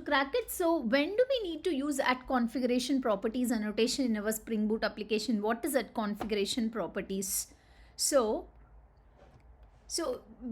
crack it. So when do we need to use at configuration properties annotation in our Spring Boot application? What is at configuration properties? So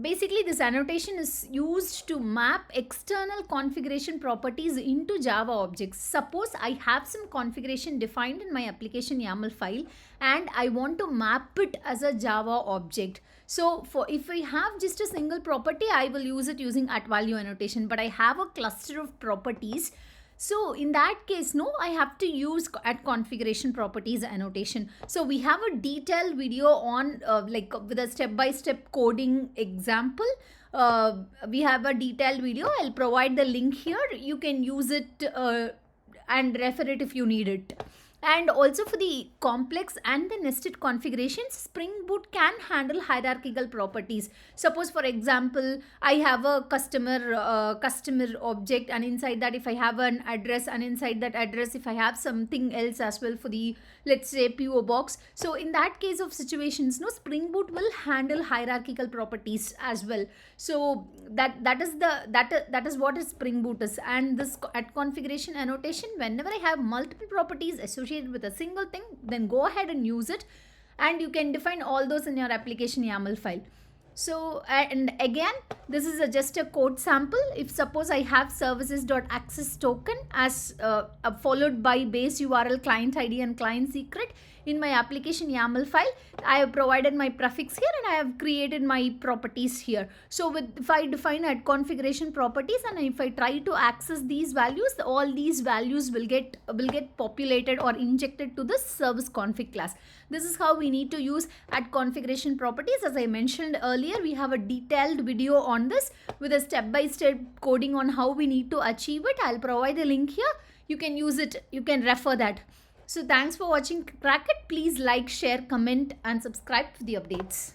basically this annotation is used to map external configuration properties into Java objects. Suppose I have some configuration defined in my application YAML file and I want to map it as a Java object. So if I have just a single property, I will use it using @value annotation, but I have a cluster of properties. So in that case, no, I have to use at configuration properties annotation. So we have a detailed video on like with a step-by-step coding example. We have a detailed video. I'll provide the link here. You can use it and refer it if you need it. And also for the complex and the nested configurations, Spring Boot can handle hierarchical properties. Suppose, for example, I have a customer object, and inside that if I have an address, and inside that address if I have something else as well for the, let's say, PO box. So in that case of situations, no, Spring Boot will handle hierarchical properties as well. So that is what is Spring Boot is. And this at configuration annotation, whenever I have multiple properties associated with a single thing, then go ahead and use it, and you can define all those in your application YAML file. So and again, this is just a code sample. If suppose I have services.access token as followed by base URL, client ID and client secret in my application YAML file, I have provided my prefix here and I have created my properties here. So if I define at configuration properties and if I try to access these values, all these values will get populated or injected to the service config class. This is how we need to use at configuration properties. As I mentioned earlier, we have a detailed video on this with a step-by-step coding on how we need to achieve it. I'll provide a link here. You can use it. You can refer that. So thanks for watching Crack It. Please like, share, comment and subscribe for the updates.